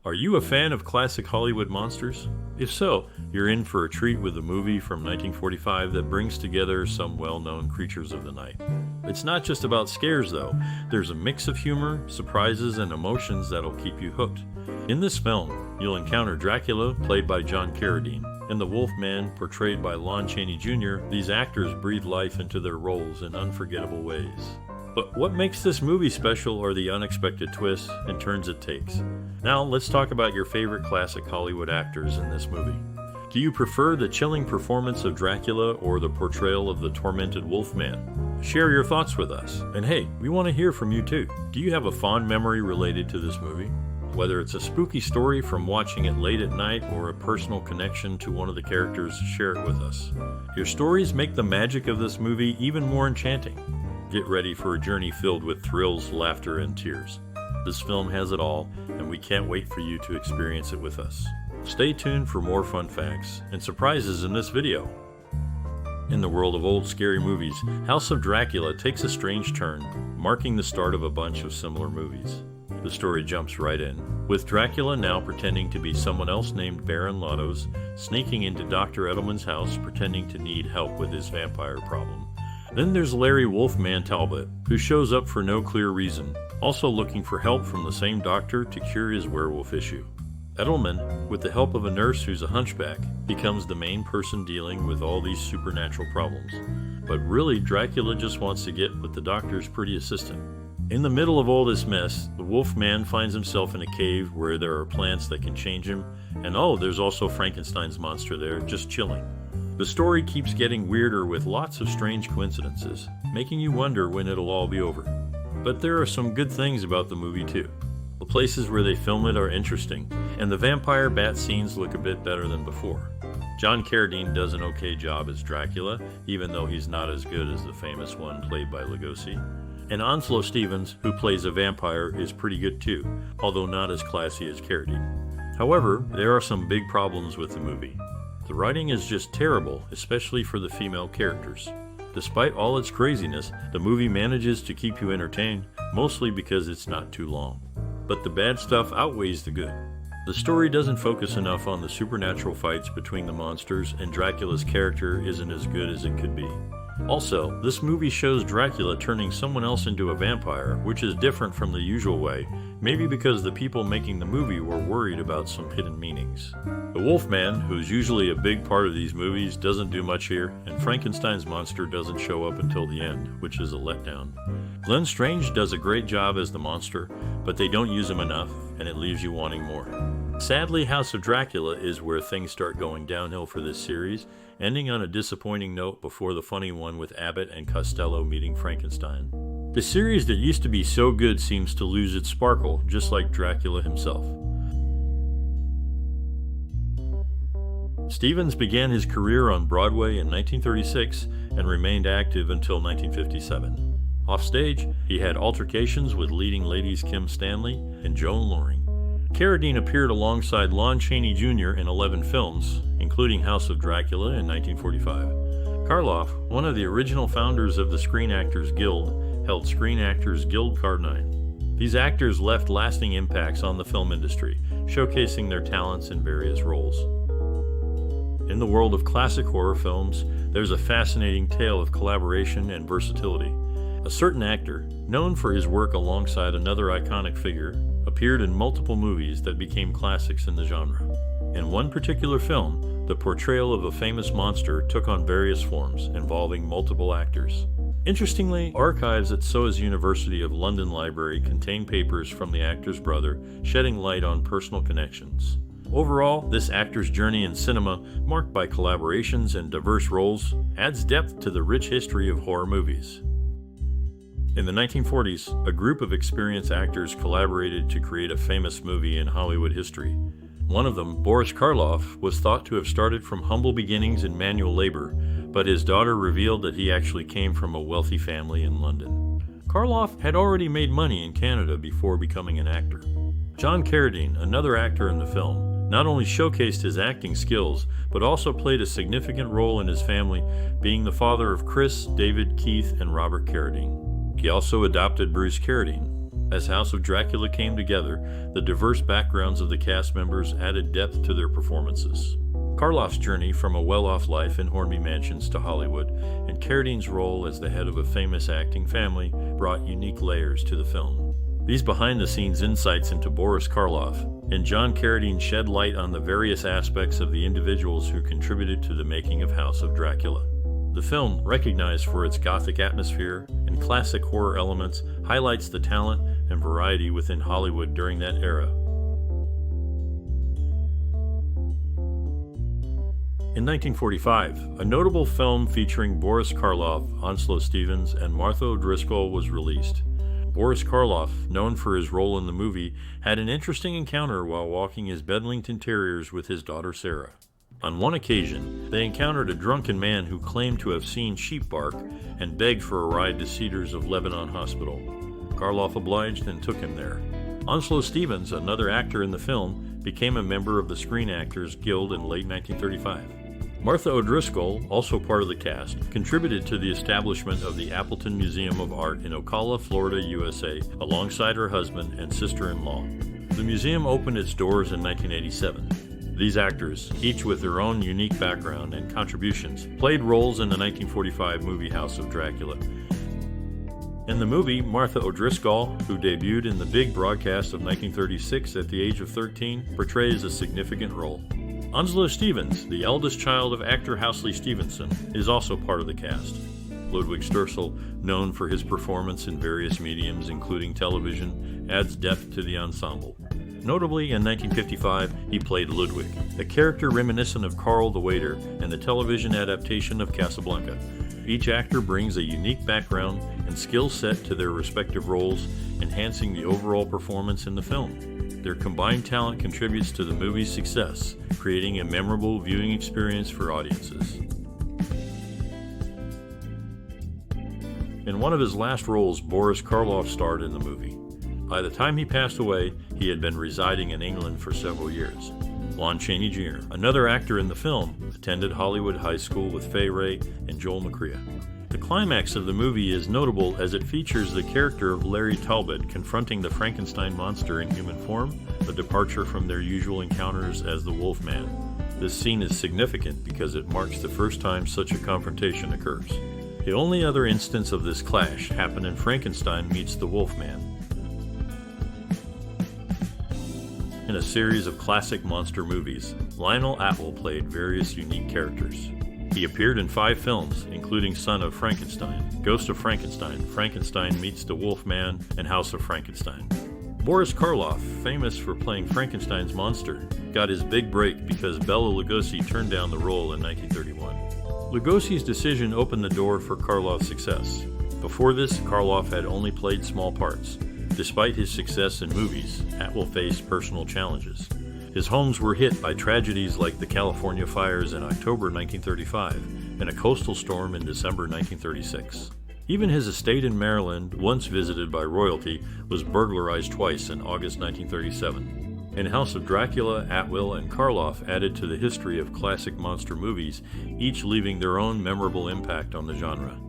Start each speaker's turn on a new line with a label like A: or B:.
A: Are you a fan of classic Hollywood monsters? If so, you're in for a treat with a movie from 1945 that brings together some well-known creatures of the night. It's not just about scares though, there's a mix of humor, surprises, and emotions that'll keep you hooked. In this film, you'll encounter Dracula, played by John Carradine, and the Wolfman, portrayed by Lon Chaney Jr. These actors breathe life into their roles in unforgettable ways. But what makes this movie special are the unexpected twists and turns it takes. Now, let's talk about your favorite classic Hollywood actors in this movie. Do you prefer the chilling performance of Dracula or the portrayal of the tormented Wolfman? Share your thoughts with us. And hey, we want to hear from you too. Do you have a fond memory related to this movie? Whether it's a spooky story from watching it late at night or a personal connection to one of the characters, share it with us. Your stories make the magic of this movie even more enchanting. Get ready for a journey filled with thrills, laughter, and tears. This film has it all, and we can't wait for you to experience it with us. Stay tuned for more fun facts and surprises in this video. In the world of old scary movies, House of Dracula takes a strange turn, marking the start of a bunch of similar movies. The story jumps right in, with Dracula now pretending to be someone else named Baron Lottos, sneaking into Dr. Edlemann's house pretending to need help with his vampire problem. Then there's Larry Wolfman Talbot, who shows up for no clear reason, also looking for help from the same doctor to cure his werewolf issue. Edlemann, with the help of a nurse who's a hunchback, becomes the main person dealing with all these supernatural problems. But really, Dracula just wants to get with the doctor's pretty assistant. In the middle of all this mess, the Wolfman finds himself in a cave where there are plants that can change him, and oh, there's also Frankenstein's monster there, just chilling. The story keeps getting weirder with lots of strange coincidences, making you wonder when it'll all be over. But there are some good things about the movie too. The places where they film it are interesting, and the vampire bat scenes look a bit better than before. John Carradine does an okay job as Dracula, even though he's not as good as the famous one played by Lugosi. And Onslow Stevens, who plays a vampire, is pretty good too, although not as classy as Carradine. However, there are some big problems with the movie. The writing is just terrible, especially for the female characters. Despite all its craziness, the movie manages to keep you entertained, mostly because it's not too long. But the bad stuff outweighs the good. The story doesn't focus enough on the supernatural fights between the monsters, and Dracula's character isn't as good as it could be. Also, this movie shows Dracula turning someone else into a vampire, which is different from the usual way, maybe because the people making the movie were worried about some hidden meanings. The Wolfman, who's usually a big part of these movies, doesn't do much here, and Frankenstein's monster doesn't show up until the end, which is a letdown. Glenn Strange does a great job as the monster, but they don't use him enough, and it leaves you wanting more. Sadly, House of Dracula is where things start going downhill for this series, ending on a disappointing note before the funny one with Abbott and Costello meeting Frankenstein. The series that used to be so good seems to lose its sparkle, just like Dracula himself. Stevens began his career on Broadway in 1936 and remained active until 1957. Offstage, he had altercations with leading ladies Kim Stanley and Joan Loring. Carradine appeared alongside Lon Chaney Jr. in 11 films, including House of Dracula in 1945. Karloff, one of the original founders of the Screen Actors Guild, held Screen Actors Guild Card 9. These actors left lasting impacts on the film industry, showcasing their talents in various roles. In the world of classic horror films, there's a fascinating tale of collaboration and versatility. A certain actor, known for his work alongside another iconic figure, appeared in multiple movies that became classics in the genre. In one particular film, the portrayal of a famous monster took on various forms, involving multiple actors. Interestingly, archives at SOAS University of London Library contain papers from the actor's brother, shedding light on personal connections. Overall, this actor's journey in cinema, marked by collaborations and diverse roles, adds depth to the rich history of horror movies. In the 1940s, a group of experienced actors collaborated to create a famous movie in Hollywood history. One of them, Boris Karloff, was thought to have started from humble beginnings in manual labor, but his daughter revealed that he actually came from a wealthy family in London. Karloff had already made money in Canada before becoming an actor. John Carradine, another actor in the film, not only showcased his acting skills, but also played a significant role in his family, being the father of Chris, David, Keith, and Robert Carradine. He also adopted Bruce Carradine. As House of Dracula came together, the diverse backgrounds of the cast members added depth to their performances. Karloff's journey from a well-off life in Hornby Mansions to Hollywood, and Carradine's role as the head of a famous acting family brought unique layers to the film. These behind-the-scenes insights into Boris Karloff and John Carradine shed light on the various aspects of the individuals who contributed to the making of House of Dracula. The film, recognized for its gothic atmosphere and classic horror elements, highlights the talent and variety within Hollywood during that era. In 1945, a notable film featuring Boris Karloff, Onslow Stevens, and Martha O'Driscoll was released. Boris Karloff, known for his role in the movie, had an interesting encounter while walking his Bedlington Terriers with his daughter Sarah. On one occasion, they encountered a drunken man who claimed to have seen sheep bark and begged for a ride to Cedars of Lebanon Hospital. Karloff obliged and took him there. Onslow Stevens, another actor in the film, became a member of the Screen Actors Guild in late 1935. Martha O'Driscoll, also part of the cast, contributed to the establishment of the Appleton Museum of Art in Ocala, Florida, USA, alongside her husband and sister-in-law. The museum opened its doors in 1987. These actors, each with their own unique background and contributions, played roles in the 1945 movie House of Dracula. In the movie, Martha O'Driscoll, who debuted in the big broadcast of 1936 at the age of 13, portrays a significant role. Onslow Stevens, the eldest child of actor Housley Stevenson, is also part of the cast. Ludwig Stössel, known for his performance in various mediums including television, adds depth to the ensemble. Notably, in 1955, he played Ludwig, a character reminiscent of Karl the Waiter in the television adaptation of Casablanca. Each actor brings a unique background and skill set to their respective roles, enhancing the overall performance in the film. Their combined talent contributes to the movie's success, creating a memorable viewing experience for audiences. In one of his last roles, Boris Karloff starred in the movie. By the time he passed away, he had been residing in England for several years. Lon Chaney Jr., another actor in the film, attended Hollywood High School with Fay Wray and Joel McCrea. The climax of the movie is notable as it features the character of Larry Talbot confronting the Frankenstein monster in human form, a departure from their usual encounters as the Wolfman. This scene is significant because it marks the first time such a confrontation occurs. The only other instance of this clash happened in Frankenstein Meets the Wolfman. In a series of classic monster movies, Lionel Atwill played various unique characters. He appeared in 5 films, including Son of Frankenstein, Ghost of Frankenstein, Frankenstein Meets the Wolfman, and House of Frankenstein. Boris Karloff, famous for playing Frankenstein's monster, got his big break because Bela Lugosi turned down the role in 1931. Lugosi's decision opened the door for Karloff's success. Before this, Karloff had only played small parts. Despite his success in movies, Atwill faced personal challenges. His homes were hit by tragedies like the California fires in October 1935 and a coastal storm in December 1936. Even his estate in Maryland, once visited by royalty, was burglarized twice in August 1937. In House of Dracula, Atwill and Karloff added to the history of classic monster movies, each leaving their own memorable impact on the genre.